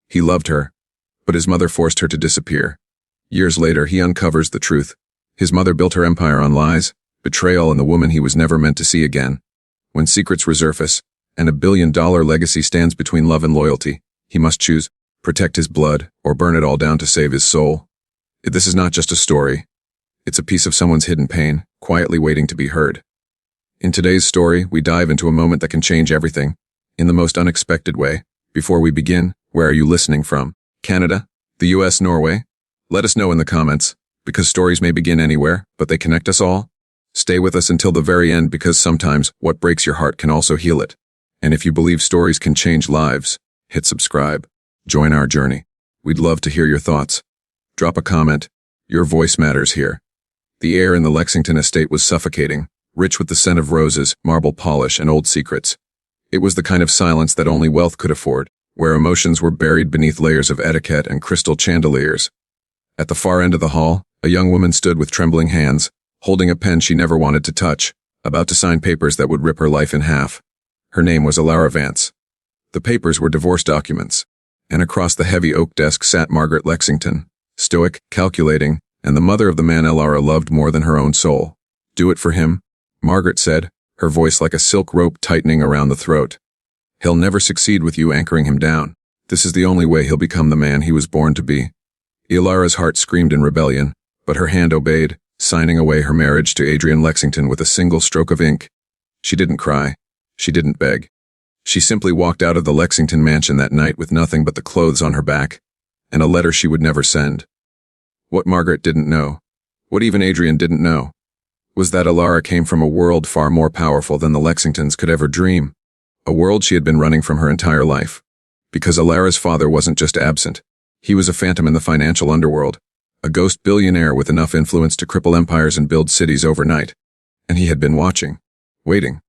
He loved her, but his mother forced her to disappear. Years later, he uncovers the truth. His mother built her empire on lies, betrayal, and the woman he was never meant to see again. When secrets resurface, and $1 billion legacy stands between love and loyalty, he must choose, protect his blood, or burn it all down to save his soul. This is not just a story. It's a piece of someone's hidden pain, quietly waiting to be heard. In today's story, we dive into a moment that can change everything, in the most unexpected way. Before we begin, where are you listening from? Canada? The US? Norway? Let us know in the comments, because stories may begin anywhere, but they connect us all. Stay with us until the very end, because sometimes what breaks your heart can also heal it. And if you believe stories can change lives, hit subscribe. Join our journey. We'd love to hear your thoughts. Drop a comment. Your voice matters here. The air in the Lexington estate was suffocating, rich with the scent of roses, marble polish, and old secrets. It was the kind of silence that only wealth could afford, where emotions were buried beneath layers of etiquette and crystal chandeliers. At the far end of the hall, a young woman stood with trembling hands, holding a pen she never wanted to touch, about to sign papers that would rip her life in half. Her name was Alara Vance. The papers were divorce documents, and across the heavy oak desk sat Margaret Lexington, stoic, calculating, and the mother of the man Alara loved more than her own soul. Do it for him, Margaret said, her voice like a silk rope tightening around the throat. He'll never succeed with you anchoring him down. This is the only way he'll become the man he was born to be. Alara's heart screamed in rebellion, but her hand obeyed, signing away her marriage to Adrian Lexington with a single stroke of ink. She didn't cry. She didn't beg. She simply walked out of the Lexington mansion that night with nothing but the clothes on her back, and a letter she would never send. What Margaret didn't know, what even Adrian didn't know, was that Alara came from a world far more powerful than the Lexingtons could ever dream. A world she had been running from her entire life. Because Alara's father wasn't just absent. He was a phantom in the financial underworld. A ghost billionaire with enough influence to cripple empires and build cities overnight. And he had been watching. Waiting.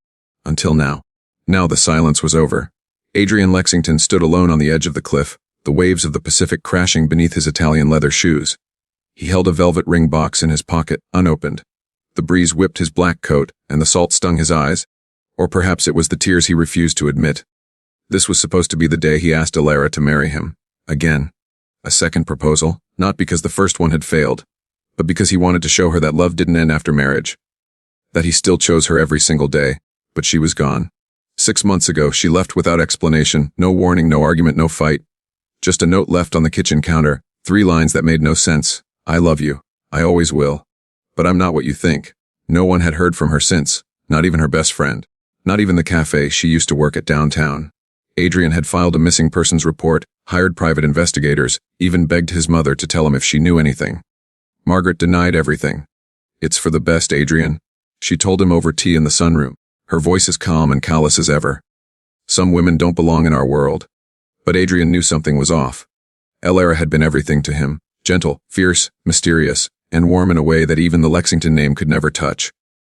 Until now. Now the silence was over. Adrian Lexington stood alone on the edge of the cliff, the waves of the Pacific crashing beneath his Italian leather shoes. He held a velvet ring box in his pocket, unopened. The breeze whipped his black coat, and the salt stung his eyes. Or perhaps it was the tears he refused to admit. This was supposed to be the day he asked Alara to marry him. Again. A second proposal, not because the first one had failed, but because he wanted to show her that love didn't end after marriage. That he still chose her every single day, but she was gone. 6 months ago, she left without explanation, no warning, no argument, no fight. Just a note left on the kitchen counter, 3 lines that made no sense. I love you. I always will. But I'm not what you think. No one had heard from her since, not even her best friend. Not even the cafe she used to work at downtown. Adrian had filed a missing persons report, hired private investigators, even begged his mother to tell him if she knew anything. Margaret denied everything. It's for the best, Adrian. She told him over tea in the sunroom, her voice as calm and callous as ever. Some women don't belong in our world. But Adrian knew something was off. Alara had been everything to him, gentle, fierce, mysterious, and warm in a way that even the Lexington name could never touch.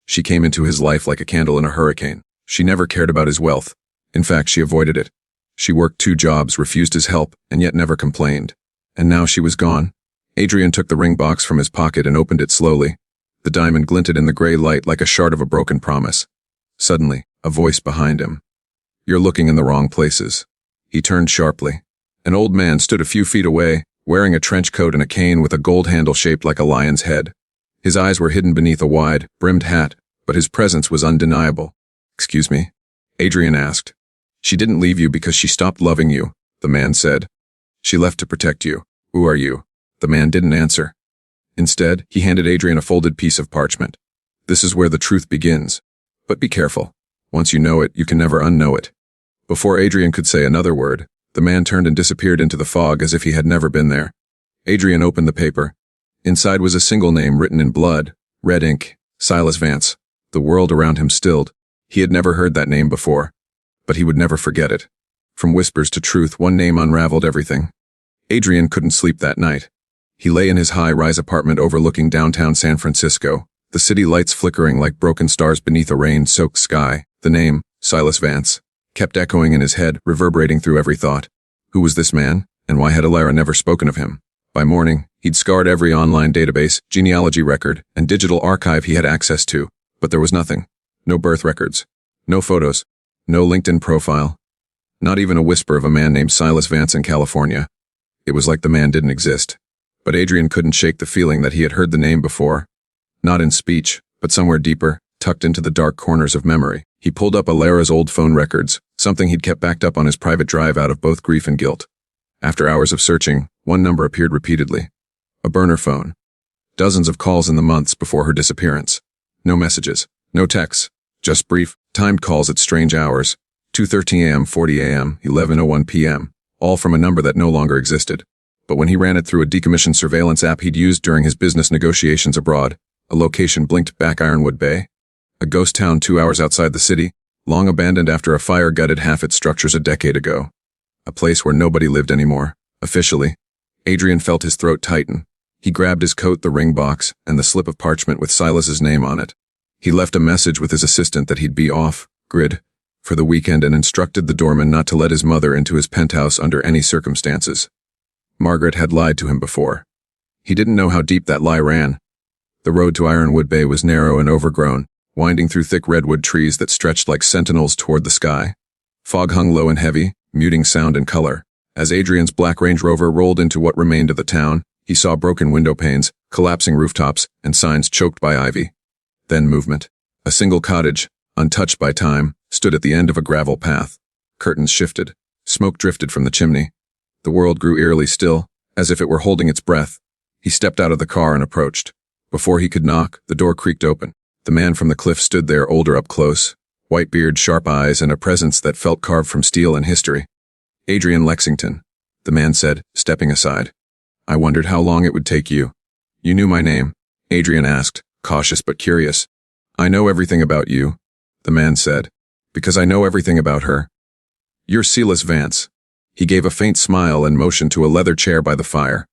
She came into his life like a candle in a hurricane. She never cared about his wealth. In fact, she avoided it. She worked 2 jobs, refused his help, and yet never complained. And now she was gone. Adrian took the ring box from his pocket and opened it slowly. The diamond glinted in the gray light like a shard of a broken promise. Suddenly, a voice behind him. You're looking in the wrong places. He turned sharply. An old man stood a few feet away, wearing a trench coat and a cane with a gold handle shaped like a lion's head. His eyes were hidden beneath a wide, brimmed hat, but his presence was undeniable. Excuse me? Adrian asked. She didn't leave you because she stopped loving you, the man said. She left to protect you. Who are you? The man didn't answer. Instead, he handed Adrian a folded piece of parchment. This is where the truth begins. But be careful. Once you know it, you can never unknow it. Before Adrian could say another word, the man turned and disappeared into the fog as if he had never been there. Adrian opened the paper. Inside was a single name written in blood, red ink, Silas Vance. The world around him stilled. He had never heard that name before, but he would never forget it. From whispers to truth, one name unraveled everything. Adrian couldn't sleep that night. He lay in his high-rise apartment overlooking downtown San Francisco, the city lights flickering like broken stars beneath a rain-soaked sky. The name, Silas Vance, kept echoing in his head, reverberating through every thought. Who was this man, and why had Alara never spoken of him? By morning, he'd scoured every online database, genealogy record, and digital archive he had access to, but there was nothing. No birth records. No photos. No LinkedIn profile. Not even a whisper of a man named Silas Vance in California. It was like the man didn't exist. But Adrian couldn't shake the feeling that he had heard the name before. Not in speech, but somewhere deeper, tucked into the dark corners of memory. He pulled up Alara's old phone records, something he'd kept backed up on his private drive out of both grief and guilt. After hours of searching, one number appeared repeatedly. A burner phone. Dozens of calls in the months before her disappearance. No messages, no texts, just brief, timed calls at strange hours. 2:13 a.m., 40 a.m., 11:01 p.m., all from a number that no longer existed. But when he ran it through a decommissioned surveillance app he'd used during his business negotiations abroad, a location blinked back Ironwood Bay. A ghost town 2 hours outside the city, long abandoned after a fire gutted half its structures a decade ago. A place where nobody lived anymore, officially. Adrian felt his throat tighten. He grabbed his coat, the ring box, and the slip of parchment with Silas's name on it. He left a message with his assistant that he'd be off, grid, for the weekend and instructed the doorman not to let his mother into his penthouse under any circumstances. Margaret had lied to him before. He didn't know how deep that lie ran. The road to Ironwood Bay was narrow and overgrown, winding through thick redwood trees that stretched like sentinels toward the sky. Fog hung low and heavy, muting sound and color. As Adrian's black Range Rover rolled into what remained of the town, he saw broken window panes, collapsing rooftops, and signs choked by ivy. Then movement. A single cottage, untouched by time, stood at the end of a gravel path. Curtains shifted. Smoke drifted from the chimney. The world grew eerily still, as if it were holding its breath. He stepped out of the car and approached. Before he could knock, the door creaked open. The man from the cliff stood there, older up close. White beard, sharp eyes, and a presence that felt carved from steel and history. Adrian Lexington, the man said, stepping aside. I wondered how long it would take you. You knew my name, Adrian asked, cautious but curious. I know everything about you, the man said, because I know everything about her. You're Silas Vance. He gave a faint smile and motioned to a leather chair by the fire.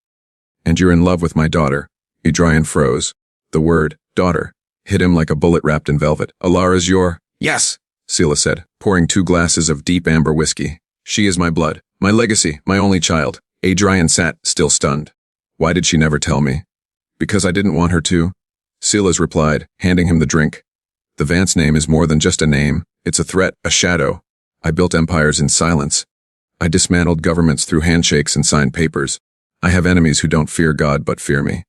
And you're in love with my daughter. Adrian froze. The word, daughter, hit him like a bullet wrapped in velvet. Alara's your... Yes, Silas said, pouring 2 glasses of deep amber whiskey. She is my blood, my legacy, my only child. Adrian sat, still stunned. Why did she never tell me? Because I didn't want her to. Silas replied, handing him the drink. The Vance name is more than just a name. It's a threat, a shadow. I built empires in silence. I dismantled governments through handshakes and signed papers. I have enemies who don't fear God but fear me.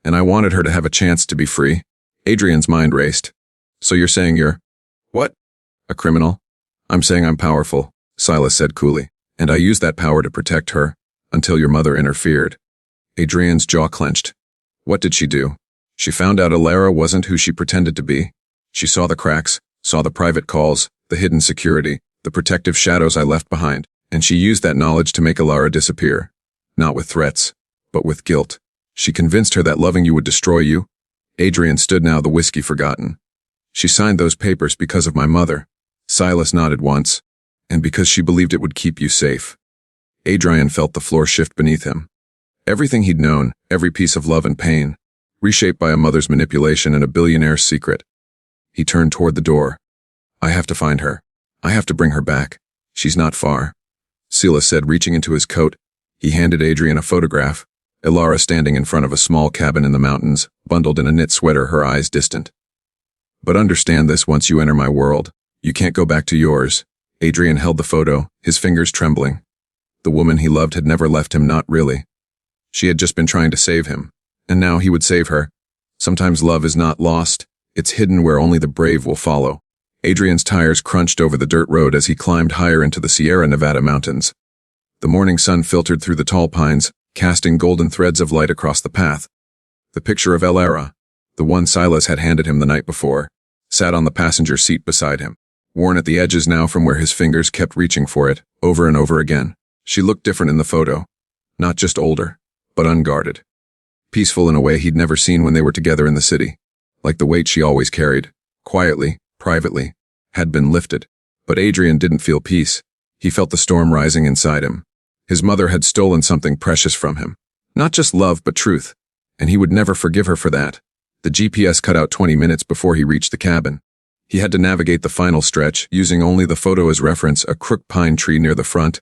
And I wanted her to have a chance to be free. Adrian's mind raced. So you're saying you're... What? A criminal? I'm saying I'm powerful, Silas said coolly. And I used that power to protect her, until your mother interfered. Adrian's jaw clenched. What did she do? She found out Alara wasn't who she pretended to be. She saw the cracks, saw the private calls, the hidden security, the protective shadows I left behind, and she used that knowledge to make Alara disappear. Not with threats, but with guilt. She convinced her that loving you would destroy you. Adrian stood now, the whiskey forgotten. She signed those papers because of my mother. Silas nodded once, and because she believed it would keep you safe. Adrian felt the floor shift beneath him. Everything he'd known, every piece of love and pain, reshaped by a mother's manipulation and a billionaire's secret. He turned toward the door. I have to find her. I have to bring her back. She's not far. Silas said, reaching into his coat. He handed Adrian a photograph. Alara standing in front of a small cabin in the mountains, bundled in a knit sweater, her eyes distant. But understand this, once you enter my world, you can't go back to yours. Adrian held the photo, his fingers trembling. The woman he loved had never left him, not really. She had just been trying to save him, and now he would save her. Sometimes love is not lost, it's hidden where only the brave will follow. Adrian's tires crunched over the dirt road as he climbed higher into the Sierra Nevada mountains. The morning sun filtered through the tall pines, casting golden threads of light across the path. The picture of Alara, the one Silas had handed him the night before, sat on the passenger seat beside him, worn at the edges now from where his fingers kept reaching for it, over and over again. She looked different in the photo. Not just older, but unguarded. Peaceful in a way he'd never seen when they were together in the city. Like the weight she always carried, quietly, privately, had been lifted. But Adrian didn't feel peace. He felt the storm rising inside him. His mother had stolen something precious from him. Not just love, but truth. And he would never forgive her for that. The GPS cut out 20 minutes before he reached the cabin. He had to navigate the final stretch, using only the photo as reference, a crooked pine tree near the front,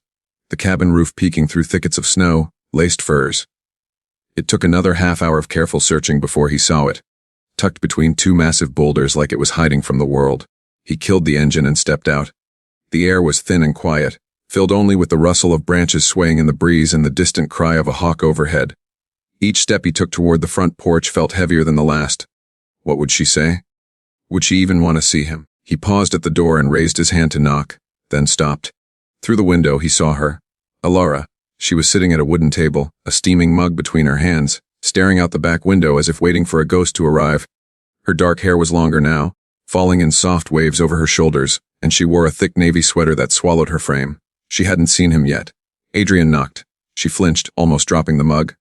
the cabin roof peeking through thickets of snow, laced firs. It took another half hour of careful searching before he saw it, tucked between 2 massive boulders like it was hiding from the world. He killed the engine and stepped out. The air was thin and quiet, filled only with the rustle of branches swaying in the breeze and the distant cry of a hawk overhead. Each step he took toward the front porch felt heavier than the last. What would she say? Would she even want to see him? He paused at the door and raised his hand to knock, then stopped. Through the window he saw her. Alara. She was sitting at a wooden table, a steaming mug between her hands, staring out the back window as if waiting for a ghost to arrive. Her dark hair was longer now, falling in soft waves over her shoulders, and she wore a thick navy sweater that swallowed her frame. She hadn't seen him yet. Adrian knocked. She flinched, almost dropping the mug.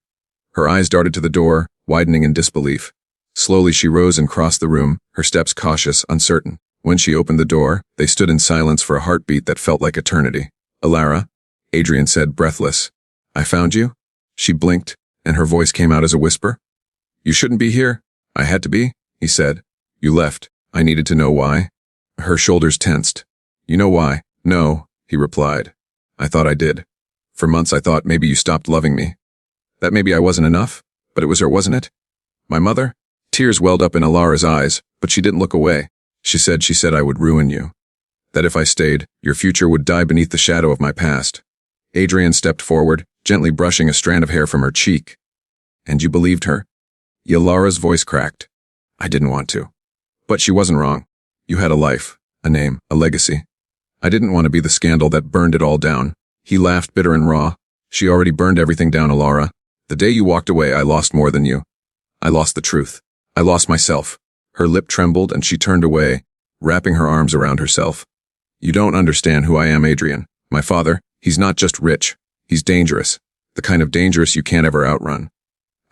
Her eyes darted to the door, widening in disbelief. Slowly she rose and crossed the room, her steps cautious, uncertain. When she opened the door, they stood in silence for a heartbeat that felt like eternity. Alara? Adrian said, breathless. I found you? She blinked, and her voice came out as a whisper. You shouldn't be here. I had to be, he said. You left. I needed to know why. Her shoulders tensed. You know why? No, he replied. I thought I did. For months I thought maybe you stopped loving me. That maybe I wasn't enough, but it was her, wasn't it? My mother? Tears welled up in Alara's eyes, but she didn't look away. She said I would ruin you. That if I stayed, your future would die beneath the shadow of my past. Adrian stepped forward, gently brushing a strand of hair from her cheek. And you believed her? Alara's voice cracked. I didn't want to. But she wasn't wrong. You had a life, a name, a legacy. I didn't want to be the scandal that burned it all down. He laughed bitter and raw. She already burned everything down, Alara. The day you walked away, I lost more than you. I lost the truth. I lost myself. Her lip trembled and she turned away, wrapping her arms around herself. You don't understand who I am, Adrian. My father, he's not just rich. He's dangerous. The kind of dangerous you can't ever outrun.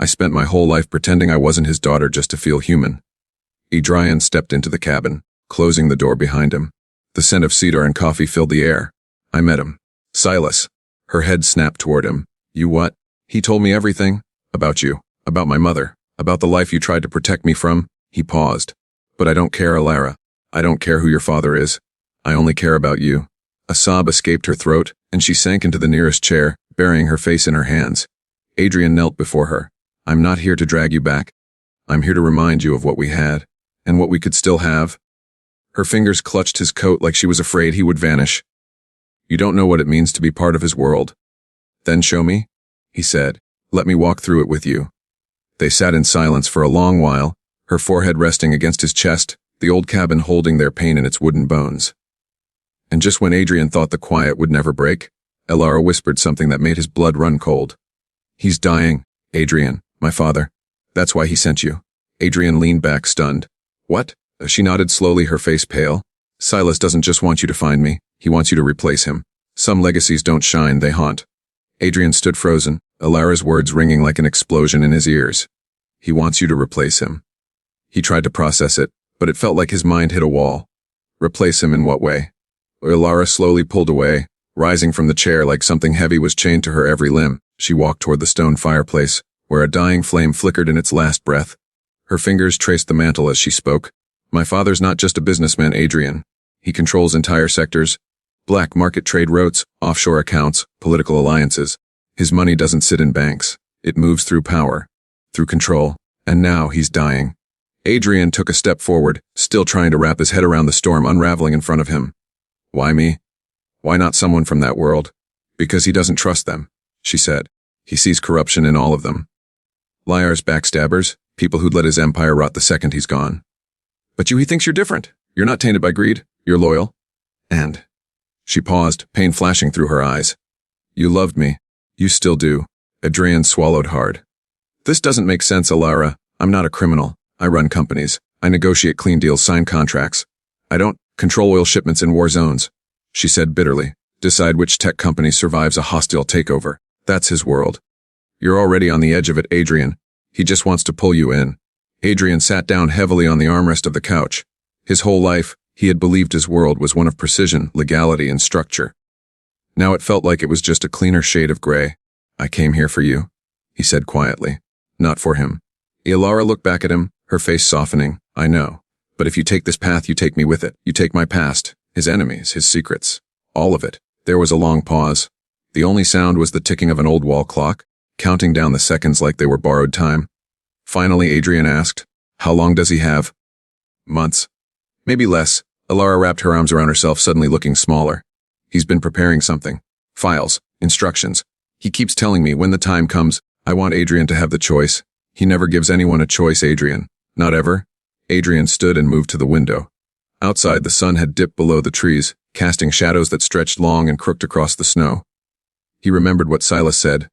I spent my whole life pretending I wasn't his daughter just to feel human. Adrian stepped into the cabin, closing the door behind him. The scent of cedar and coffee filled the air. I met him. Silas. Her head snapped toward him. You what? He told me everything. About you. About my mother. About the life you tried to protect me from. He paused. But I don't care, Alara. I don't care who your father is. I only care about you. A sob escaped her throat, and she sank into the nearest chair, burying her face in her hands. Adrian knelt before her. I'm not here to drag you back. I'm here to remind you of what we had, and what we could still have. Her fingers clutched his coat like she was afraid he would vanish. You don't know what it means to be part of his world. Then show me, he said. Let me walk through it with you. They sat in silence for a long while, her forehead resting against his chest, the old cabin holding their pain in its wooden bones. And just when Adrian thought the quiet would never break, Alara whispered something that made his blood run cold. He's dying, Adrian, my father. That's why he sent you. Adrian leaned back, stunned. What? She nodded slowly, her face pale. Silas doesn't just want you to find me. He wants you to replace him. Some legacies don't shine, they haunt. Adrian stood frozen, Alara's words ringing like an explosion in his ears. He wants you to replace him. He tried to process it, but it felt like his mind hit a wall. Replace him in what way? Alara slowly pulled away, rising from the chair like something heavy was chained to her every limb. She walked toward the stone fireplace, where a dying flame flickered in its last breath. Her fingers traced the mantle as she spoke. My father's not just a businessman, Adrian. He controls entire sectors. Black market trade routes, offshore accounts, political alliances. His money doesn't sit in banks. It moves through power, through control. And now he's dying. Adrian took a step forward, still trying to wrap his head around the storm unraveling in front of him. Why me? Why not someone from that world? Because he doesn't trust them, she said. He sees corruption in all of them. Liars, backstabbers, people who'd let his empire rot the second he's gone. But he thinks you're different. You're not tainted by greed. You're loyal. And... She paused, pain flashing through her eyes. You loved me. You still do. Adrian swallowed hard. This doesn't make sense, Alara. I'm not a criminal. I run companies. I negotiate clean deals, sign contracts. I don't control oil shipments in war zones, she said bitterly. Decide which tech company survives a hostile takeover. That's his world. You're already on the edge of it, Adrian. He just wants to pull you in. Adrian sat down heavily on the armrest of the couch. His whole life, he had believed his world was one of precision, legality, and structure. Now it felt like it was just a cleaner shade of gray. I came here for you, he said quietly. Not for him. Alara looked back at him, her face softening. I know. But if you take this path, you take me with it. You take my past, his enemies, his secrets. All of it. There was a long pause. The only sound was the ticking of an old wall clock, counting down the seconds like they were borrowed time. Finally, Adrian asked, how long does he have? Months. Maybe less. Alara wrapped her arms around herself, suddenly looking smaller. He's been preparing something. Files. Instructions. He keeps telling me when the time comes, I want Adrian to have the choice. He never gives anyone a choice, Adrian. Not ever. Adrian stood and moved to the window. Outside, the sun had dipped below the trees, casting shadows that stretched long and crooked across the snow. He remembered what Silas said.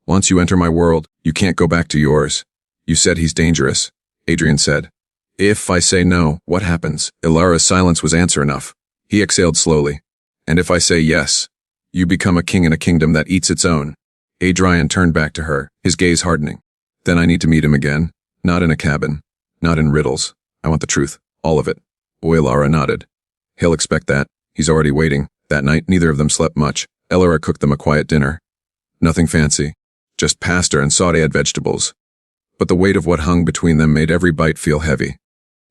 Once you enter my world, you can't go back to yours. You said he's dangerous, Adrian said. If I say no, what happens? Ilara's silence was answer enough. He exhaled slowly. And if I say yes, you become a king in a kingdom that eats its own. Adrian turned back to her, his gaze hardening. Then I need to meet him again. Not in a cabin. Not in riddles. I want the truth. All of it. Ilara nodded. He'll expect that. He's already waiting. That night, neither of them slept much. Ilara cooked them a quiet dinner. Nothing fancy. Just pasta and sautéed vegetables. But the weight of what hung between them made every bite feel heavy.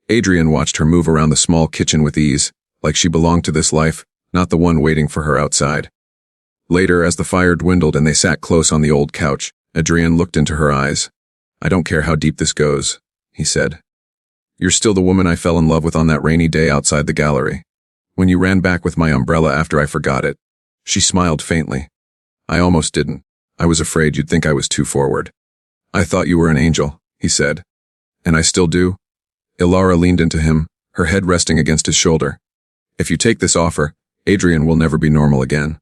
Adrian watched her move around the small kitchen with ease, like she belonged to this life, not the one waiting for her outside. Later, as the fire dwindled and they sat close on the old couch, Adrian looked into her eyes. I don't care how deep this goes, he said. You're still the woman I fell in love with on that rainy day outside the gallery. When you ran back with my umbrella after I forgot it. She smiled faintly. I almost didn't. I was afraid you'd think I was too forward. I thought you were an angel, he said. And I still do? Ilara leaned into him, her head resting against his shoulder. If you take this offer, Adrian will never be normal again.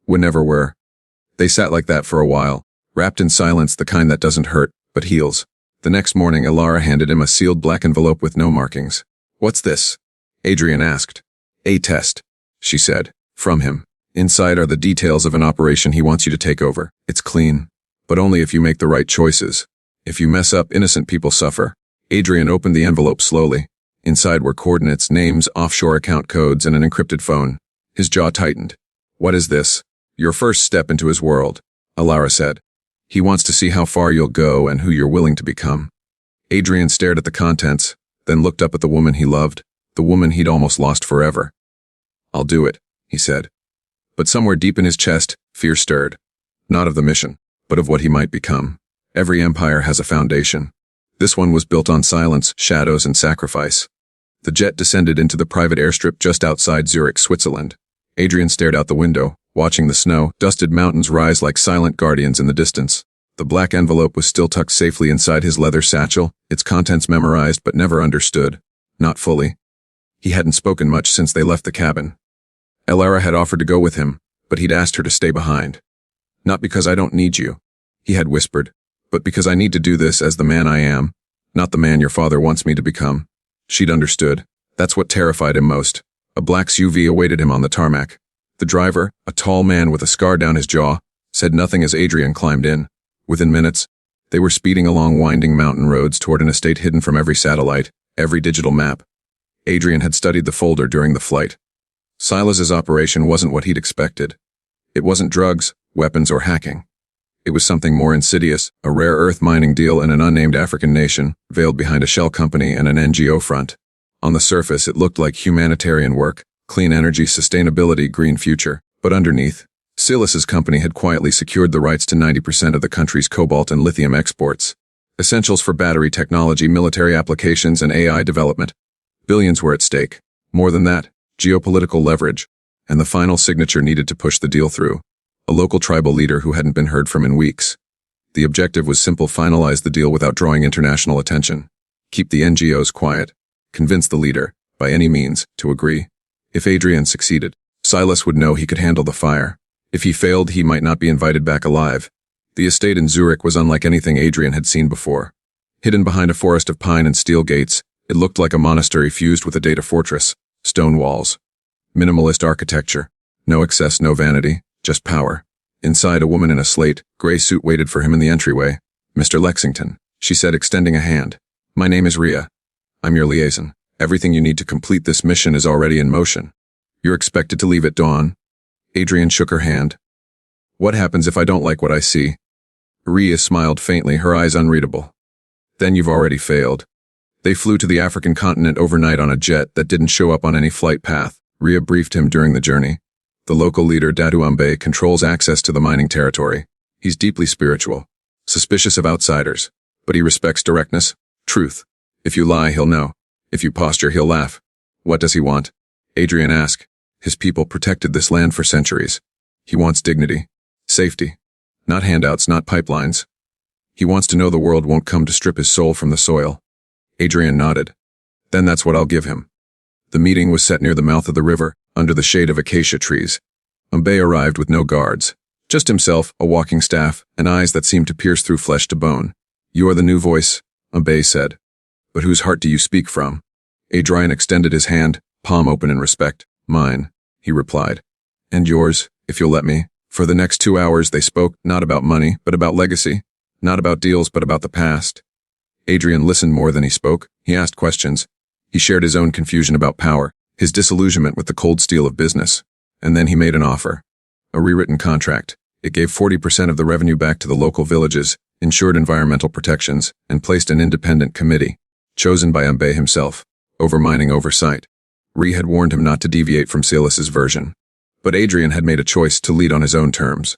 We never were. They sat like that for a while, wrapped in silence, the kind that doesn't hurt, but heals. The next morning, Ilara handed him a sealed black envelope with no markings. What's this? Adrian asked. A test, she said, from him. Inside are the details of an operation he wants you to take over. It's clean. But only if you make the right choices. If you mess up, innocent people suffer. Adrian opened the envelope slowly. Inside were coordinates, names, offshore account codes, and an encrypted phone. His jaw tightened. What is this? Your first step into his world, Ilara said. He wants to see how far you'll go and who you're willing to become. Adrian stared at the contents, then looked up at the woman he loved, the woman he'd almost lost forever. I'll do it, he said. But somewhere deep in his chest, fear stirred. Not of the mission, but of what he might become. Every empire has a foundation. This one was built on silence, shadows, and sacrifice. The jet descended into the private airstrip just outside Zurich, Switzerland. Adrian stared out the window, watching the snow-dusted mountains rise like silent guardians in the distance. The black envelope was still tucked safely inside his leather satchel, its contents memorized but never understood. Not fully. He hadn't spoken much since they left the cabin. Ilara had offered to go with him, but he'd asked her to stay behind. Not because I don't need you, he had whispered, but because I need to do this as the man I am, not the man your father wants me to become. She'd understood. That's what terrified him most. A black SUV awaited him on the tarmac. The driver, a tall man with a scar down his jaw, said nothing as Adrian climbed in. Within minutes, they were speeding along winding mountain roads toward an estate hidden from every satellite, every digital map. Adrian had studied the folder during the flight. Silas's operation wasn't what he'd expected. It wasn't drugs, weapons, or hacking. It was something more insidious, a rare earth mining deal in an unnamed African nation, veiled behind a shell company and an NGO front. On the surface, it looked like humanitarian work, clean energy, sustainability, green future. But underneath, Silas's company had quietly secured the rights to 90% of the country's cobalt and lithium exports. Essentials for battery technology, military applications, and AI development. Billions were at stake. More than that, geopolitical leverage. And the final signature needed to push the deal through. A local tribal leader who hadn't been heard from in weeks. The objective was simple: finalize the deal without drawing international attention. Keep the NGOs quiet. Convince the leader, by any means, to agree. If Adrian succeeded, Silas would know he could handle the fire. If he failed, he might not be invited back alive. The estate in Zurich was unlike anything Adrian had seen before. Hidden behind a forest of pine and steel gates, it looked like a monastery fused with a data fortress. Stone walls. Minimalist architecture. No excess, no vanity, just power. Inside, a woman in a slate, gray suit waited for him in the entryway. Mr. Lexington, she said, extending a hand. My name is Ria. I'm your liaison. Everything you need to complete this mission is already in motion. You're expected to leave at dawn. Adrian shook her hand. What happens if I don't like what I see? Ria smiled faintly, her eyes unreadable. Then you've already failed. They flew to the African continent overnight on a jet that didn't show up on any flight path. Ria briefed him during the journey. The local leader, Dadu Ambe, controls access to the mining territory. He's deeply spiritual, suspicious of outsiders, but he respects directness, truth. If you lie, he'll know. If you posture, he'll laugh. What does he want? Adrian asked. His people protected this land for centuries. He wants dignity. Safety. Not handouts, not pipelines. He wants to know the world won't come to strip his soul from the soil. Adrian nodded. Then that's what I'll give him. The meeting was set near the mouth of the river, under the shade of acacia trees. Mbe arrived with no guards. Just himself, a walking staff, and eyes that seemed to pierce through flesh to bone. You are the new voice, Mbe said. But whose heart do you speak from? Adrian extended his hand, palm open in respect. Mine, he replied. And yours, if you'll let me. For the next 2 hours they spoke, not about money, but about legacy. Not about deals, but about the past. Adrian listened more than he spoke. He asked questions. He shared his own confusion about power, his disillusionment with the cold steel of business. And then he made an offer. A rewritten contract. It gave 40% of the revenue back to the local villages, ensured environmental protections, and placed an independent committee, chosen by Mbe himself, over mining oversight. Ree had warned him not to deviate from Silas's version. But Adrian had made a choice to lead on his own terms.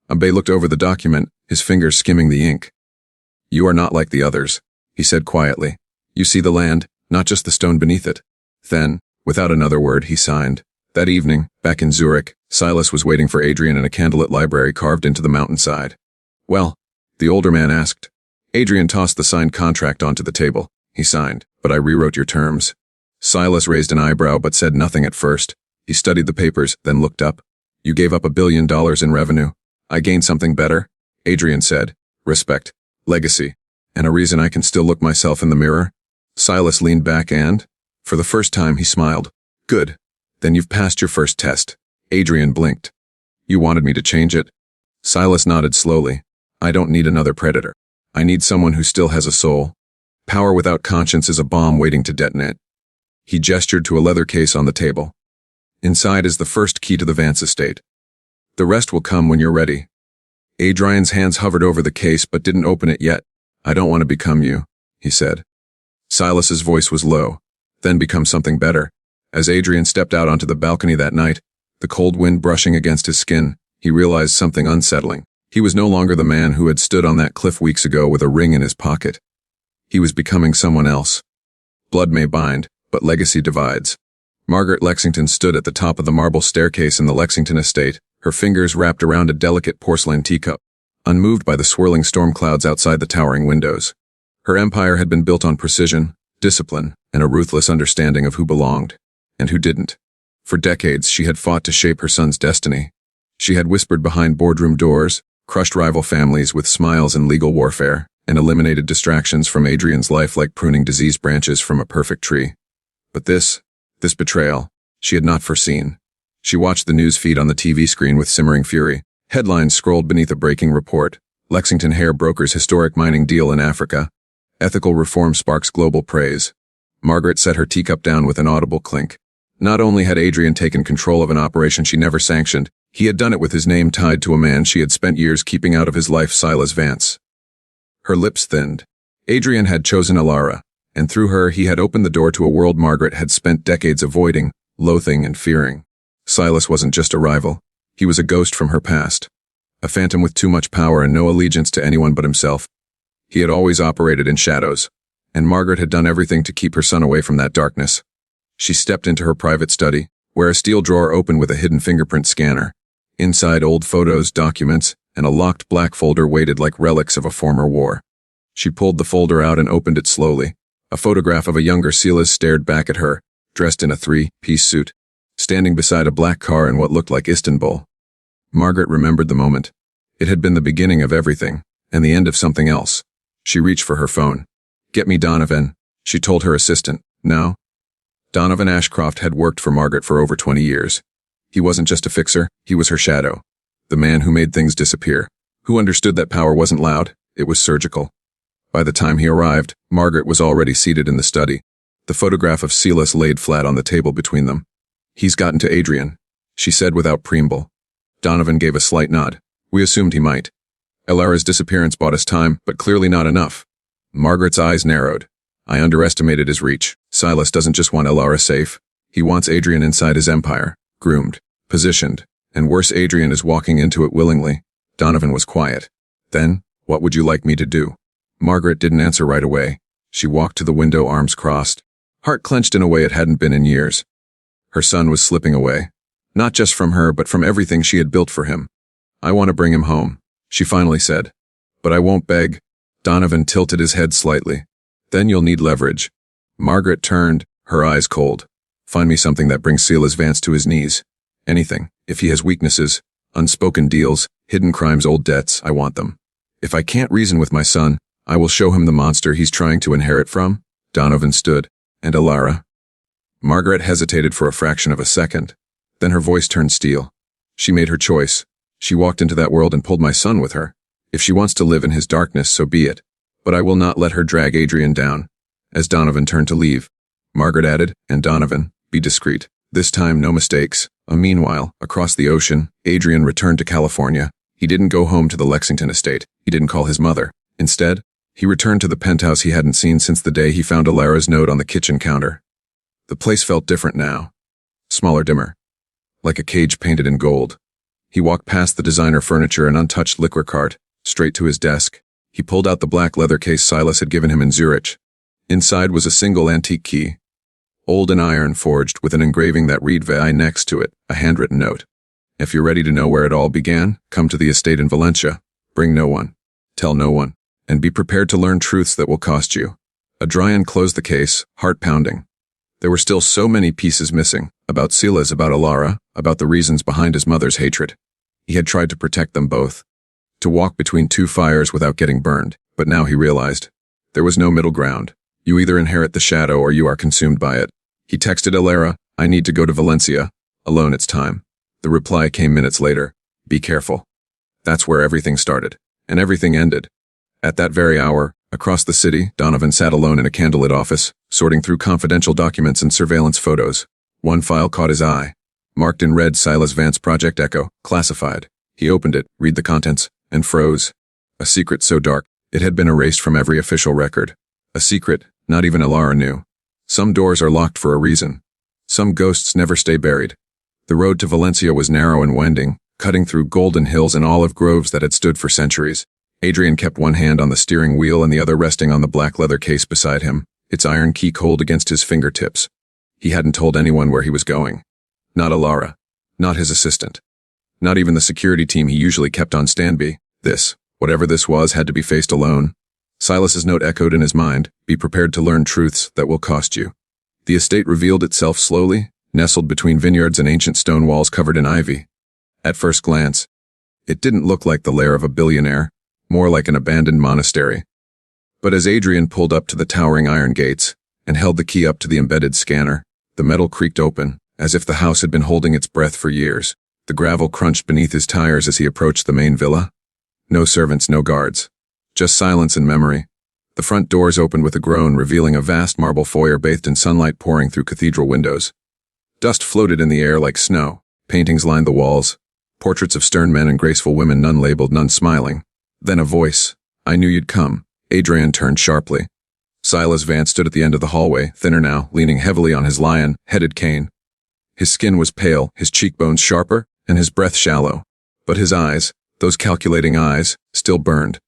Mbe looked over the document, his fingers skimming the ink. You are not like the others, he said quietly. You see the land, not just the stone beneath it. Then, without another word, he signed. That evening, back in Zurich, Silas was waiting for Adrian in a candlelit library carved into the mountainside. Well, the older man asked. Adrian tossed the signed contract onto the table. He signed, but I rewrote your terms. Silas raised an eyebrow but said nothing at first. He studied the papers, then looked up. You gave up $1 billion in revenue. I gained something better, Adrian said. Respect, legacy, and a reason I can still look myself in the mirror. Silas leaned back and, for the first time, he smiled. Good. Then you've passed your first test. Adrian blinked. You wanted me to change it? Silas nodded slowly. I don't need another predator. I need someone who still has a soul. Power without conscience is a bomb waiting to detonate. He gestured to a leather case on the table. Inside is the first key to the Vance estate. The rest will come when you're ready. Adrian's hands hovered over the case but didn't open it yet. I don't want to become you, he said. Silas's voice was low, then become something better. As Adrian stepped out onto the balcony that night, the cold wind brushing against his skin, he realized something unsettling. He was no longer the man who had stood on that cliff weeks ago with a ring in his pocket. He was becoming someone else. Blood may bind, but legacy divides. Margaret Lexington stood at the top of the marble staircase in the Lexington estate, her fingers wrapped around a delicate porcelain teacup, unmoved by the swirling storm clouds outside the towering windows. Her empire had been built on precision, discipline, and a ruthless understanding of who belonged, and who didn't. For decades, she had fought to shape her son's destiny. She had whispered behind boardroom doors, crushed rival families with smiles and legal warfare, and eliminated distractions from Adrian's life like pruning diseased branches from a perfect tree. But this betrayal, she had not foreseen. She watched the news feed on the TV screen with simmering fury. Headlines scrolled beneath a breaking report. Lexington Hair brokers historic mining deal in Africa. Ethical reform sparks global praise. Margaret set her teacup down with an audible clink. Not only had Adrian taken control of an operation she never sanctioned, he had done it with his name tied to a man she had spent years keeping out of his life, Silas Vance. Her lips thinned. Adrian had chosen Alara, and through her he had opened the door to a world Margaret had spent decades avoiding, loathing, and fearing. Silas wasn't just a rival. He was a ghost from her past. A phantom with too much power and no allegiance to anyone but himself. He had always operated in shadows, and Margaret had done everything to keep her son away from that darkness. She stepped into her private study, where a steel drawer opened with a hidden fingerprint scanner. Inside, old photos, documents, and a locked black folder waited like relics of a former war. She pulled the folder out and opened it slowly. A photograph of a younger Silas stared back at her, dressed in a three-piece suit, standing beside a black car in what looked like Istanbul. Margaret remembered the moment. It had been the beginning of everything, and the end of something else. She reached for her phone. Get me Donovan, she told her assistant. Now? Donovan Ashcroft had worked for Margaret for over 20 years. He wasn't just a fixer, he was her shadow. The man who made things disappear. Who understood that power wasn't loud, it was surgical. By the time he arrived, Margaret was already seated in the study. The photograph of Silas laid flat on the table between them. He's gotten to Adrian, she said without preamble. Donovan gave a slight nod. We assumed he might. Alara's disappearance bought us time, but clearly not enough. Margaret's eyes narrowed. I underestimated his reach. Silas doesn't just want Alara safe. He wants Adrian inside his empire, groomed, positioned, and worse, Adrian is walking into it willingly. Donovan was quiet. Then, what would you like me to do? Margaret didn't answer right away. She walked to the window, arms crossed, heart clenched in a way it hadn't been in years. Her son was slipping away. Not just from her, but from everything she had built for him. I want to bring him home, she finally said. But I won't beg. Donovan tilted his head slightly. Then you'll need leverage. Margaret turned, her eyes cold. Find me something that brings Silas Vance to his knees. Anything. If he has weaknesses, unspoken deals, hidden crimes, old debts, I want them. If I can't reason with my son, I will show him the monster he's trying to inherit from. Donovan stood. And Alara? Margaret hesitated for a fraction of a second. Then her voice turned steel. She made her choice. She walked into that world and pulled my son with her. If she wants to live in his darkness, so be it. But I will not let her drag Adrian down. As Donovan turned to leave, Margaret added, and Donovan, be discreet. This time, no mistakes. Meanwhile, across the ocean, Adrian returned to California. He didn't go home to the Lexington estate. He didn't call his mother. Instead, he returned to the penthouse he hadn't seen since the day he found Alara's note on the kitchen counter. The place felt different now. Smaller, dimmer. Like a cage painted in gold. He walked past the designer furniture and untouched liquor cart, straight to his desk. He pulled out the black leather case Silas had given him in Zurich. Inside was a single antique key. Old and iron forged with an engraving that read VI next to it, a handwritten note. If you're ready to know where it all began, come to the estate in Valencia. Bring no one. Tell no one. And be prepared to learn truths that will cost you. Adrian closed the case, heart pounding. There were still so many pieces missing, about Silas, about Alara, about the reasons behind his mother's hatred. He had tried to protect them both. To walk between two fires without getting burned, but now he realized. There was no middle ground. You either inherit the shadow or you are consumed by it. He texted Alara, I need to go to Valencia. Alone it's time. The reply came minutes later. Be careful. That's where everything started. And everything ended. At that very hour, across the city, Donovan sat alone in a candlelit office, sorting through confidential documents and surveillance photos. One file caught his eye. Marked in red, Silas Vance Project Echo, classified. He opened it, read the contents, and froze. A secret so dark, it had been erased from every official record. A secret, not even Alara knew. Some doors are locked for a reason. Some ghosts never stay buried. The road to Valencia was narrow and winding, cutting through golden hills and olive groves that had stood for centuries. Adrian kept one hand on the steering wheel and the other resting on the black leather case beside him, its iron key cold against his fingertips. He hadn't told anyone where he was going. Not Alara. Not his assistant. Not even the security team he usually kept on standby. This, whatever this was, had to be faced alone. Silas's note echoed in his mind, be prepared to learn truths that will cost you. The estate revealed itself slowly, nestled between vineyards and ancient stone walls covered in ivy. At first glance, it didn't look like the lair of a billionaire, more like an abandoned monastery. But as Adrian pulled up to the towering iron gates and held the key up to the embedded scanner, the metal creaked open, as if the house had been holding its breath for years. The gravel crunched beneath his tires as he approached the main villa. No servants, no guards. Just silence and memory. The front doors opened with a groan, revealing a vast marble foyer bathed in sunlight pouring through cathedral windows. Dust floated in the air like snow. Paintings lined the walls. Portraits of stern men and graceful women, none labeled, none smiling. Then a voice. I knew you'd come. Adrian turned sharply. Silas Vance stood at the end of the hallway, thinner now, leaning heavily on his lion-headed cane. His skin was pale, his cheekbones sharper, and his breath shallow. But his eyes, those calculating eyes, still burned.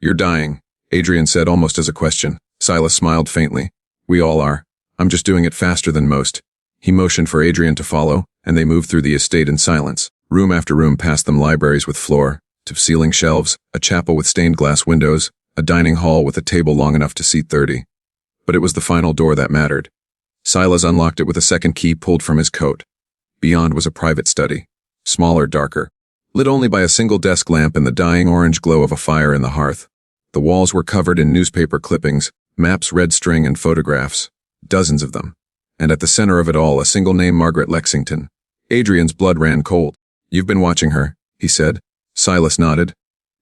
You're dying, Adrian said almost as a question. Silas smiled faintly. We all are. I'm just doing it faster than most. He motioned for Adrian to follow, and they moved through the estate in silence. Room after room past them, libraries with floor-to-ceiling shelves, a chapel with stained glass windows, a dining hall with a table long enough to seat 30. But it was the final door that mattered. Silas unlocked it with a second key pulled from his coat. Beyond was a private study. Smaller, darker. Lit only by a single desk lamp and the dying orange glow of a fire in the hearth. The walls were covered in newspaper clippings, maps, red string, and photographs. Dozens of them. And at the center of it all, a single name, Margaret Lexington. Adrian's blood ran cold. You've been watching her, he said. Silas nodded.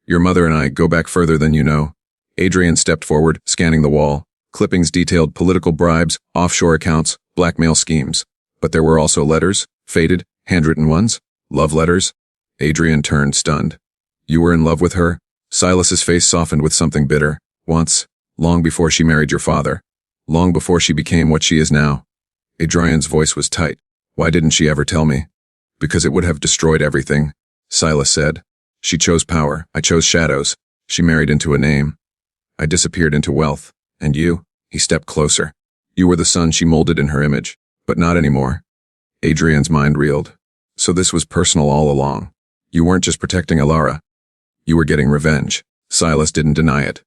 Your mother and I go back further than you know. Adrian stepped forward, scanning the wall. Clippings detailed political bribes, offshore accounts, blackmail schemes. But there were also letters, faded, handwritten ones, love letters. Adrian turned, stunned. You were in love with her? Silas's face softened with something bitter. Once, long before she married your father. Long before she became what she is now. Adrian's voice was tight. Why didn't she ever tell me? Because it would have destroyed everything, Silas said. She chose power, I chose shadows. She married into a name. I disappeared into wealth. And you? He stepped closer. You were the son she molded in her image, but not anymore. Adrian's mind reeled. So this was personal all along. You weren't just protecting Alara. You were getting revenge. Silas didn't deny it.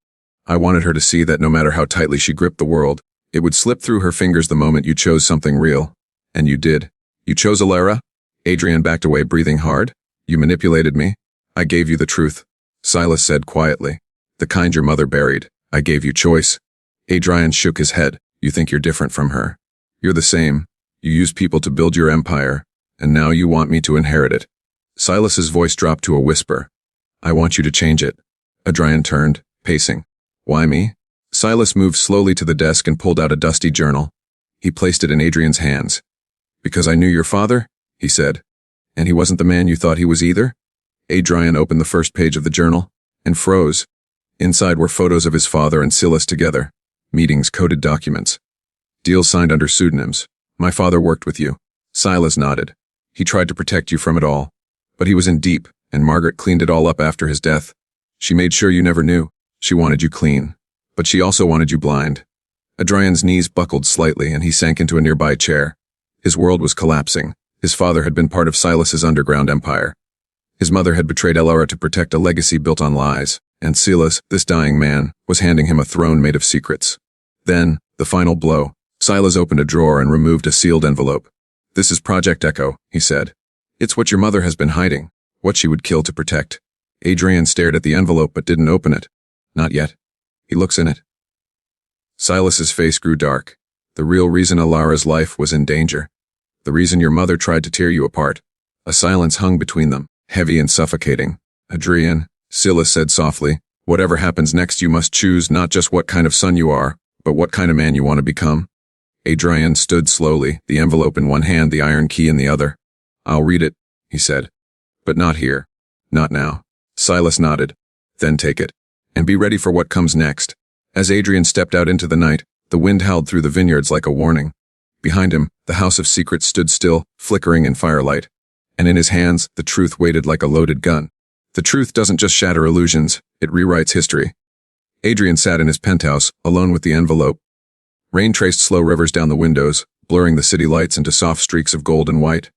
I wanted her to see that no matter how tightly she gripped the world, it would slip through her fingers the moment you chose something real. And you did. You chose Alara? Adrian backed away, breathing hard. You manipulated me. I gave you the truth. Silas said quietly. The kind your mother buried. I gave you choice. Adrian shook his head. You think you're different from her. You're the same. You used people to build your empire, and now you want me to inherit it. Silas's voice dropped to a whisper. I want you to change it. Adrian turned, pacing. Why me? Silas moved slowly to the desk and pulled out a dusty journal. He placed it in Adrian's hands. Because I knew your father, he said. And he wasn't the man you thought he was either? Adrian opened the first page of the journal and froze. Inside were photos of his father and Silas together. Meetings, coded documents. Deals signed under pseudonyms. My father worked with you. Silas nodded. He tried to protect you from it all. But he was in deep, and Margaret cleaned it all up after his death. She made sure you never knew. She wanted you clean. But she also wanted you blind. Adrian's knees buckled slightly and he sank into a nearby chair. His world was collapsing. His father had been part of Silas's underground empire. His mother had betrayed Alara to protect a legacy built on lies, and Silas, this dying man, was handing him a throne made of secrets. Then, the final blow. Silas opened a drawer and removed a sealed envelope. This is Project Echo, he said. It's what your mother has been hiding, what she would kill to protect. Adrian stared at the envelope but didn't open it. Not yet. He looks in it. Silas's face grew dark. The real reason Alara's life was in danger. The reason your mother tried to tear you apart. A silence hung between them, heavy and suffocating. Adrian, Silas said softly, whatever happens next you must choose not just what kind of son you are, but what kind of man you want to become. Adrian stood slowly, the envelope in one hand, the iron key in the other. I'll read it, he said. But not here. Not now. Silas nodded. Then take it. And be ready for what comes next. As Adrian stepped out into the night, the wind howled through the vineyards like a warning. Behind him, the House of Secrets stood still, flickering in firelight. And in his hands, the truth waited like a loaded gun. The truth doesn't just shatter illusions, it rewrites history. Adrian sat in his penthouse, alone with the envelope. Rain traced slow rivers down the windows, blurring the city lights into soft streaks of gold and white.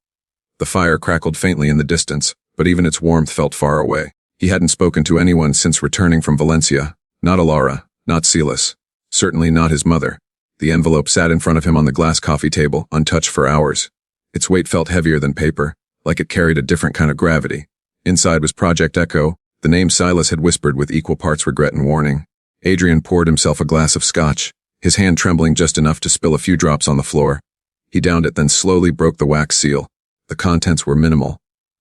The fire crackled faintly in the distance, but even its warmth felt far away. He hadn't spoken to anyone since returning from Valencia. Not Alara, not Silas. Certainly not his mother. The envelope sat in front of him on the glass coffee table, untouched for hours. Its weight felt heavier than paper, like it carried a different kind of gravity. Inside was Project Echo, the name Silas had whispered with equal parts regret and warning. Adrian poured himself a glass of scotch, his hand trembling just enough to spill a few drops on the floor. He downed it, then slowly broke the wax seal. The contents were minimal.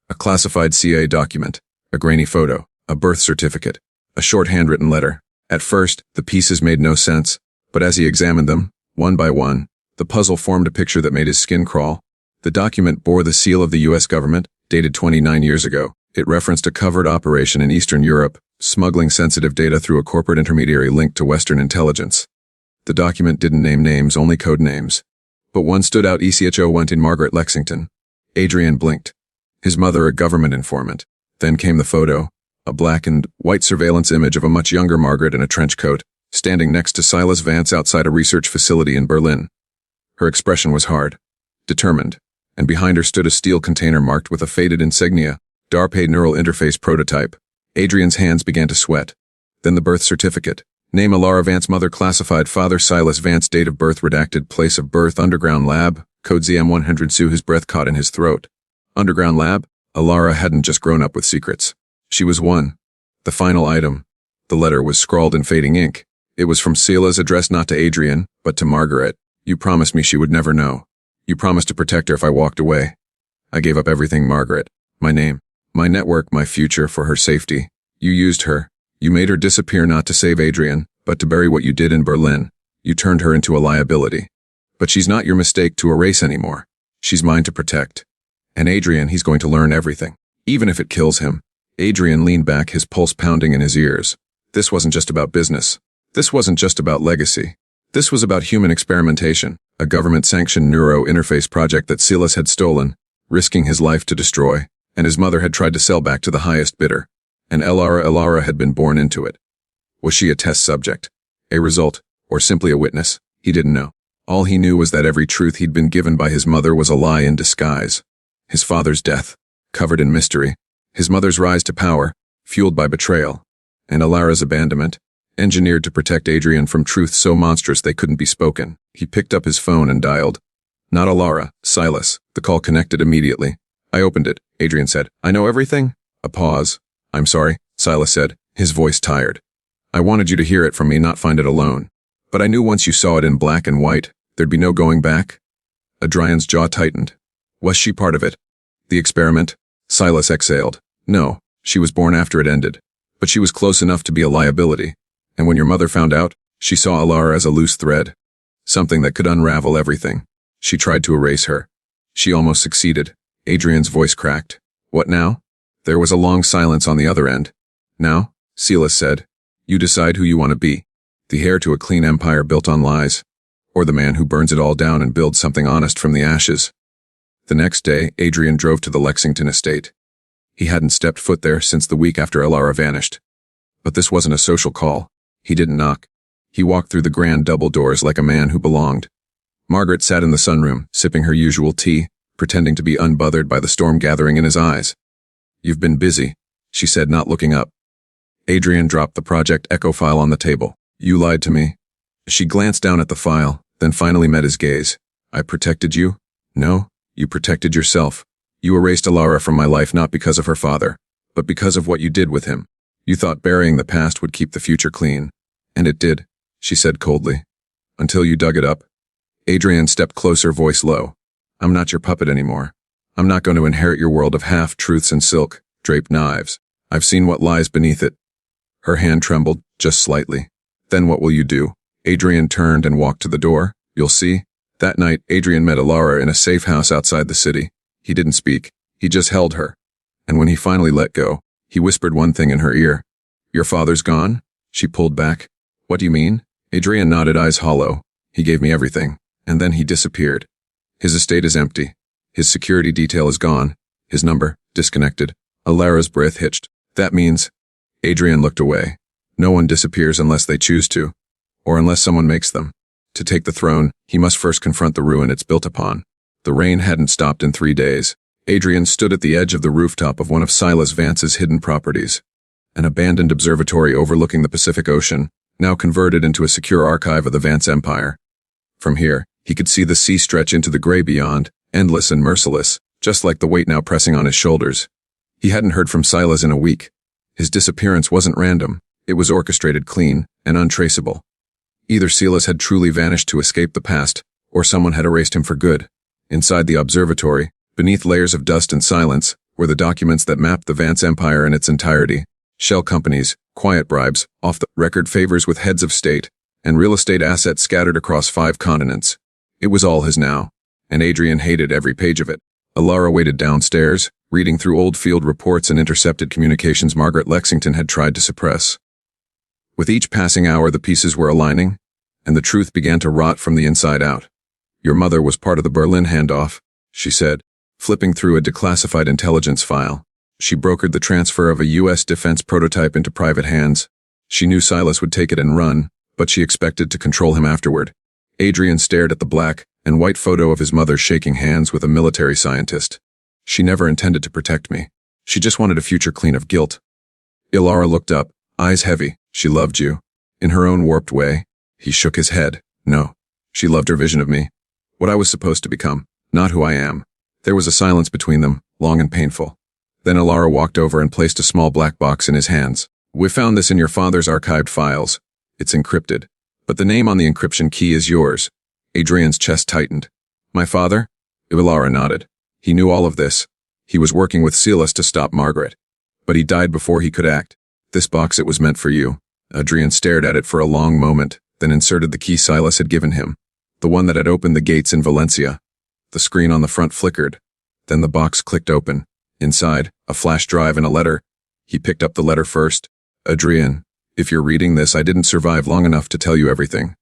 A classified CIA document, a grainy photo, a birth certificate, a short handwritten letter. At first, the pieces made no sense, but as he examined them, one by one, the puzzle formed a picture that made his skin crawl. The document bore the seal of the U.S. government, dated 29 years ago. It referenced a covert operation in Eastern Europe, smuggling sensitive data through a corporate intermediary linked to Western intelligence. The document didn't name names, only code names. But one stood out: ECHO went in Margaret Lexington. Adrian blinked. His mother, a government informant. Then came the photo, a black and white surveillance image of a much younger Margaret in a trench coat, standing next to Silas Vance outside a research facility in Berlin. Her expression was hard, determined, and behind her stood a steel container marked with a faded insignia, DARPA Neural Interface Prototype. Adrian's hands began to sweat. Then the birth certificate. Name Alara Vance, mother classified, father Silas Vance, date of birth redacted, place of birth underground lab, code ZM100 Sue. His breath caught in his throat. Underground lab? Alara hadn't just grown up with secrets. She was one. The final item. The letter was scrawled in fading ink. It was from Silas, addressed not to Adrian, but to Margaret. You promised me she would never know. You promised to protect her if I walked away. I gave up everything, Margaret. My name, my network, my future for her safety. You used her. You made her disappear not to save Adrian, but to bury what you did in Berlin. You turned her into a liability. But she's not your mistake to erase anymore. She's mine to protect. And Adrian, he's going to learn everything. Even if it kills him. Adrian leaned back, his pulse pounding in his ears. This wasn't just about business. This wasn't just about legacy. This was about human experimentation, a government-sanctioned neuro-interface project that Silas had stolen, risking his life to destroy, and his mother had tried to sell back to the highest bidder. And Alara had been born into it. Was she a test subject, a result, or simply a witness? He didn't know. All he knew was that every truth he'd been given by his mother was a lie in disguise. His father's death, covered in mystery. His mother's rise to power, fueled by betrayal. And Alara's abandonment, engineered to protect Adrian from truths so monstrous they couldn't be spoken. He picked up his phone and dialed. Not Alara, Silas. The call connected immediately. I opened it, Adrian said. I know everything? A pause. I'm sorry, Silas said, his voice tired. I wanted you to hear it from me, not find it alone. But I knew once you saw it in black and white, there'd be no going back. Adrian's jaw tightened. Was she part of it? The experiment? Silas exhaled. No, she was born after it ended. But she was close enough to be a liability. And when your mother found out, she saw Alara as a loose thread. Something that could unravel everything. She tried to erase her. She almost succeeded. Adrian's voice cracked. What now? There was a long silence on the other end. Now, Silas said, you decide who you want to be. The heir to a clean empire built on lies. Or the man who burns it all down and builds something honest from the ashes. The next day, Adrian drove to the Lexington estate. He hadn't stepped foot there since the week after Alara vanished. But this wasn't a social call. He didn't knock. He walked through the grand double doors like a man who belonged. Margaret sat in the sunroom, sipping her usual tea, pretending to be unbothered by the storm gathering in his eyes. You've been busy, she said, not looking up. Adrian dropped the Project Echo file on the table. You lied to me. She glanced down at the file, then finally met his gaze. I protected you? No, you protected yourself. You erased Alara from my life not because of her father, but because of what you did with him. You thought burying the past would keep the future clean. And it did, she said coldly. Until you dug it up. Adrian stepped closer, voice low. I'm not your puppet anymore. I'm not going to inherit your world of half-truths and silk, draped knives. I've seen what lies beneath it. Her hand trembled, just slightly. Then what will you do? Adrian turned and walked to the door. You'll see. That night, Adrian met Alara in a safe house outside the city. He didn't speak. He just held her. And when he finally let go, he whispered one thing in her ear. Your father's gone? She pulled back. What do you mean? Adrian nodded, eyes hollow. He gave me everything. And then he disappeared. His estate is empty. His security detail is gone. His number, disconnected. Alara's breath hitched. That means... Adrian looked away. No one disappears unless they choose to. Or unless someone makes them. To take the throne, he must first confront the ruin it's built upon. The rain hadn't stopped in 3 days. Adrian stood at the edge of the rooftop of one of Silas Vance's hidden properties. An abandoned observatory overlooking the Pacific Ocean, now converted into a secure archive of the Vance Empire. From here, he could see the sea stretch into the gray beyond, endless and merciless, just like the weight now pressing on his shoulders. He hadn't heard from Silas in a week. His disappearance wasn't random. It was orchestrated, clean, and untraceable. Either Silas had truly vanished to escape the past, or someone had erased him for good. Inside the observatory, beneath layers of dust and silence, were the documents that mapped the Vance Empire in its entirety. Shell companies, quiet bribes, off-the-record favors with heads of state, and real estate assets scattered across 5 continents. It was all his now, and Adrian hated every page of it. Alara waited downstairs, reading through old field reports and intercepted communications Margaret Lexington had tried to suppress. With each passing hour, the pieces were aligning, and the truth began to rot from the inside out. Your mother was part of the Berlin handoff, she said, flipping through a declassified intelligence file. She brokered the transfer of a U.S. defense prototype into private hands. She knew Silas would take it and run, but she expected to control him afterward. Adrian stared at the black and white photo of his mother shaking hands with a military scientist. She never intended to protect me. She just wanted a future clean of guilt. Alara looked up, eyes heavy. She loved you. In her own warped way. He shook his head. No. She loved her vision of me. What I was supposed to become, not who I am. There was a silence between them, long and painful. Then Alara walked over and placed a small black box in his hands. We found this in your father's archived files. It's encrypted. But the name on the encryption key is yours. Adrian's chest tightened. My father? Alara nodded. He knew all of this. He was working with Silas to stop Margaret. But he died before he could act. This box, it was meant for you. Adrian stared at it for a long moment, then inserted the key Silas had given him. The one that had opened the gates in Valencia. The screen on the front flickered. Then the box clicked open. Inside, a flash drive and a letter. He picked up the letter first. Adrian, if you're reading this, I didn't survive long enough to tell you everything.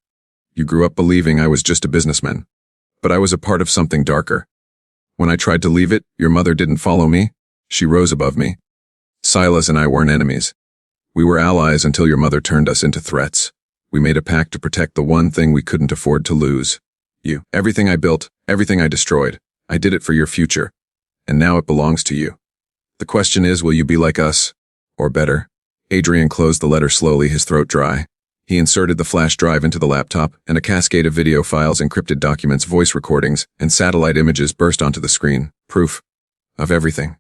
You grew up believing I was just a businessman. But I was a part of something darker. When I tried to leave it, your mother didn't follow me. She rose above me. Silas and I weren't enemies. We were allies until your mother turned us into threats. We made a pact to protect the one thing we couldn't afford to lose. You. Everything I built, everything I destroyed, I did it for your future. and now it belongs to you. The question is, will you be like us? Or better? Adrian closed the letter slowly, his throat dry. He inserted the flash drive into the laptop, and a cascade of video files, encrypted documents, voice recordings, and satellite images burst onto the screen. Proof of everything.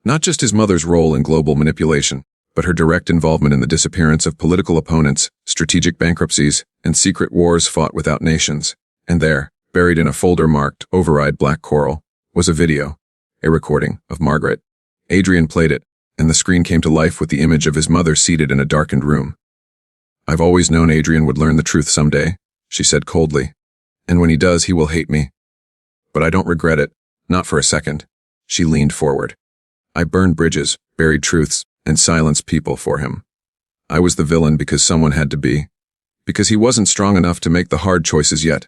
Not just his mother's role in global manipulation, but her direct involvement in the disappearance of political opponents, strategic bankruptcies, and secret wars fought without nations. And there, buried in a folder marked Override Black Coral, was a video, a recording of Margaret. Adrian played it, and the screen came to life with the image of his mother seated in a darkened room. I've always known Adrian would learn the truth someday, she said coldly. And when he does, he will hate me. But I don't regret it, not for a second. She leaned forward. I burned bridges, buried truths, and silenced people for him. I was the villain because someone had to be. Because he wasn't strong enough to make the hard choices yet.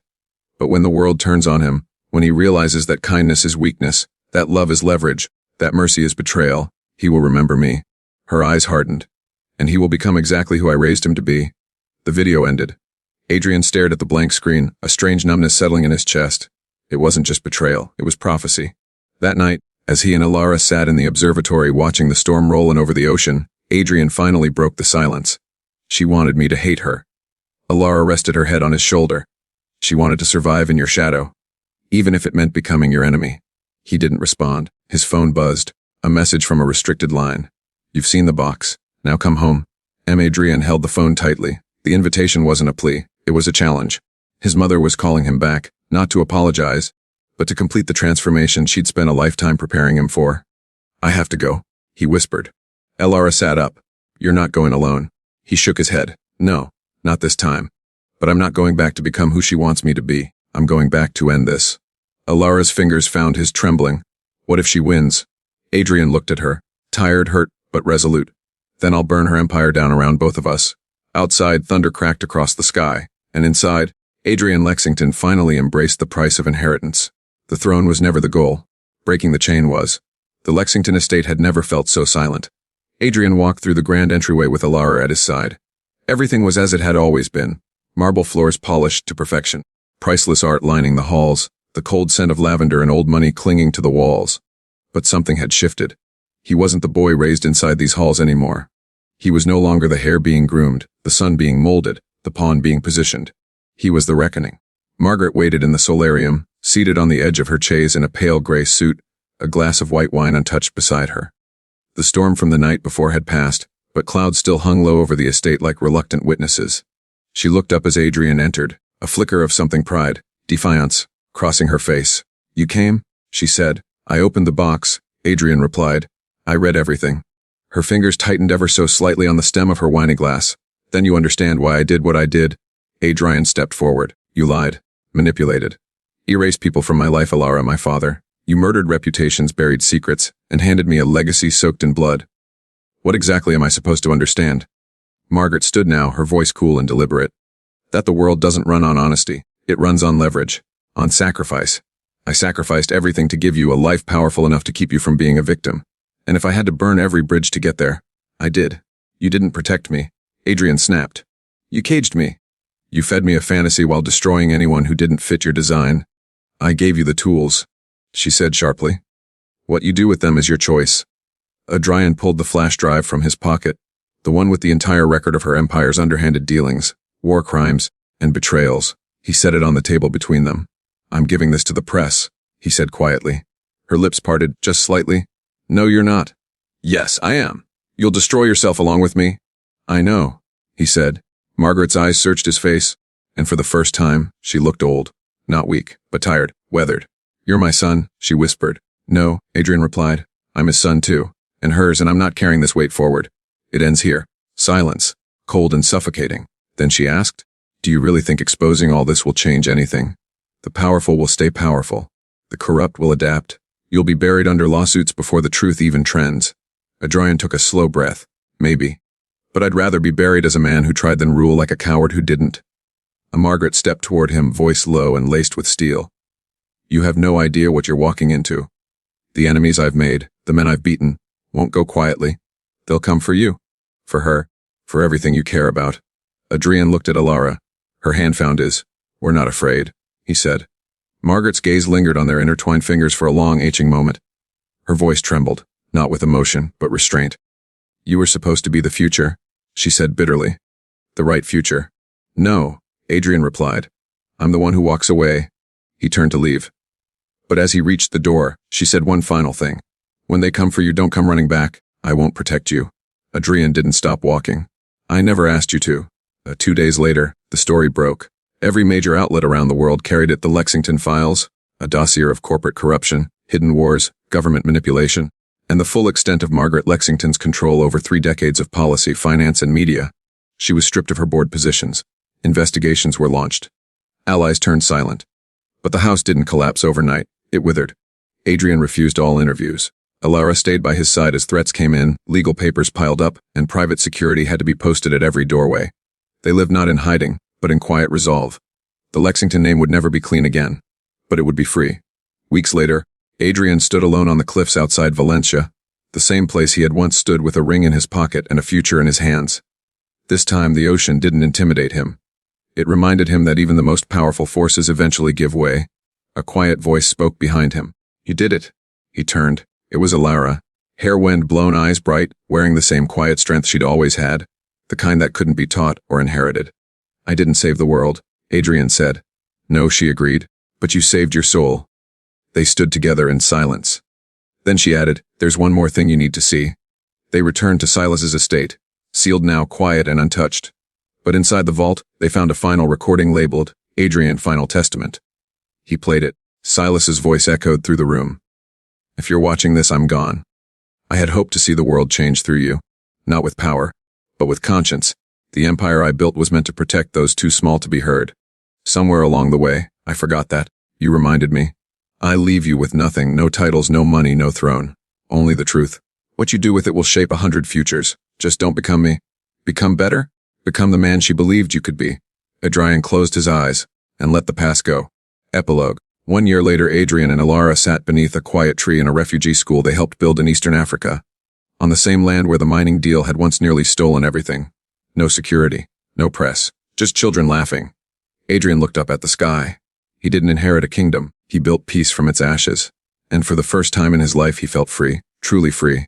But when the world turns on him, when he realizes that kindness is weakness, that love is leverage, that mercy is betrayal, he will remember me. Her eyes hardened. And he will become exactly who I raised him to be. The video ended. Adrian stared at the blank screen, a strange numbness settling in his chest. It wasn't just betrayal, it was prophecy. That night, as he and Alara sat in the observatory watching the storm roll in over the ocean, Adrian finally broke the silence. She wanted me to hate her. Alara rested her head on his shoulder. She wanted to survive in your shadow, even if it meant becoming your enemy. He didn't respond. His phone buzzed. A message from a restricted line. You've seen the box. Now come home. Adrian held the phone tightly. The invitation wasn't a plea. It was a challenge. His mother was calling him back, not to apologize, but to complete the transformation she'd spent a lifetime preparing him for. I have to go, he whispered. Alara sat up. You're not going alone. He shook his head. No, not this time. But I'm not going back to become who she wants me to be. I'm going back to end this. Alara's fingers found his, trembling. What if she wins? Adrian looked at her, tired, hurt, but resolute. Then I'll burn her empire down around both of us. Outside, thunder cracked across the sky, and inside, Adrian Lexington finally embraced the price of inheritance. The throne was never the goal. Breaking the chain was. The Lexington estate had never felt so silent. Adrian walked through the grand entryway with Alara at his side. Everything was as it had always been. Marble floors polished to perfection. Priceless art lining the halls, the cold scent of lavender and old money clinging to the walls. But something had shifted. He wasn't the boy raised inside these halls anymore. He was no longer the hair being groomed, the sun being molded, the pawn being positioned. He was the reckoning. Margaret waited in the solarium, seated on the edge of her chaise in a pale gray suit, a glass of white wine untouched beside her. The storm from the night before had passed, but clouds still hung low over the estate like reluctant witnesses. She looked up as Adrian entered, a flicker of something pride, defiance, crossing her face. You came? She said. I opened the box, Adrian replied. I read everything. Her fingers tightened ever so slightly on the stem of her wine glass. Then you understand why I did what I did. Adrian stepped forward. You lied. Manipulated. Erased people from my life, Alara, my father. You murdered reputations, buried secrets, and handed me a legacy soaked in blood. What exactly am I supposed to understand? Margaret stood now, her voice cool and deliberate. That the world doesn't run on honesty. It runs on leverage. On sacrifice. I sacrificed everything to give you a life powerful enough to keep you from being a victim. And if I had to burn every bridge to get there, I did. You didn't protect me. Adrian snapped. You caged me. You fed me a fantasy while destroying anyone who didn't fit your design. I gave you the tools, she said sharply. What you do with them is your choice. Adrian pulled the flash drive from his pocket, the one with the entire record of her empire's underhanded dealings, war crimes, and betrayals. He set it on the table between them. I'm giving this to the press, he said quietly. Her lips parted just slightly. No, you're not. Yes, I am. You'll destroy yourself along with me. I know, he said. Margaret's eyes searched his face, and for the first time, she looked old. Not weak, but tired, weathered. You're my son, she whispered. No, Adrian replied. I'm his son too, and hers, and I'm not carrying this weight forward. It ends here. Silence, cold and suffocating. Then she asked, do you really think exposing all this will change anything? The powerful will stay powerful. The corrupt will adapt. You'll be buried under lawsuits before the truth even trends. Adrian took a slow breath. Maybe. But I'd rather be buried as a man who tried than rule like a coward who didn't. Margaret stepped toward him, voice low and laced with steel. You have no idea what you're walking into. The enemies I've made, the men I've beaten, won't go quietly. They'll come for you. For her. For everything you care about. Adrian looked at Alara. Her hand found his. We're not afraid, he said. Margaret's gaze lingered on their intertwined fingers for a long, aching moment. Her voice trembled, not with emotion, but restraint. You were supposed to be the future, she said bitterly. The right future. No, Adrian replied. I'm the one who walks away. He turned to leave. But as he reached the door, she said one final thing. When they come for you, don't come running back. I won't protect you. Adrian didn't stop walking. I never asked you to. 2 days later, the story broke. Every major outlet around the world carried it. The Lexington Files, a dossier of corporate corruption, hidden wars, government manipulation, and the full extent of Margaret Lexington's control over 3 decades of policy, finance, and media. She was stripped of her board positions. Investigations were launched. Allies turned silent. But the house didn't collapse overnight. It withered. Adrian refused all interviews. Alara stayed by his side as threats came in, legal papers piled up, and private security had to be posted at every doorway. They lived not in hiding, but in quiet resolve. The Lexington name would never be clean again, but it would be free. Weeks later, Adrian stood alone on the cliffs outside Valencia, the same place he had once stood with a ring in his pocket and a future in his hands. This time, the ocean didn't intimidate him. It reminded him that even the most powerful forces eventually give way. A quiet voice spoke behind him. You did it. He turned. It was Alara. Hair wind-blown, eyes bright, wearing the same quiet strength she'd always had, the kind that couldn't be taught or inherited. I didn't save the world, Adrian said. No, she agreed, but you saved your soul. They stood together in silence. Then she added, there's one more thing you need to see. They returned to Silas's estate, sealed now, quiet and untouched. But inside the vault, they found a final recording labeled, Adrian Final Testament. He played it. Silas's voice echoed through the room. If you're watching this, I'm gone. I had hoped to see the world change through you, not with power, but with conscience. The empire I built was meant to protect those too small to be heard. Somewhere along the way, I forgot that. You reminded me. I leave you with nothing, no titles, no money, no throne. Only the truth. What you do with it will shape 100 futures. Just don't become me. Become better? Become the man she believed you could be. Adrian closed his eyes and let the past go. Epilogue. 1 year later, Adrian and Alara sat beneath a quiet tree in a refugee school they helped build in Eastern Africa, on the same land where the mining deal had once nearly stolen everything. No security, no press, just children laughing. Adrian looked up at the sky. He didn't inherit a kingdom, he built peace from its ashes. And for the first time in his life, he felt free, truly free.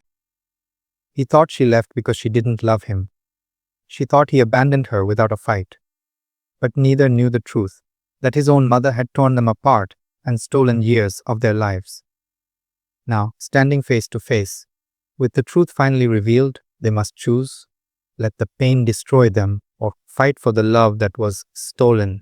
He thought she left because she didn't love him. She thought he abandoned her without a fight. But neither knew the truth, that his own mother had torn them apart and stolen years of their lives. Now, standing face to face, with the truth finally revealed, they must choose, let the pain destroy them or fight for the love that was stolen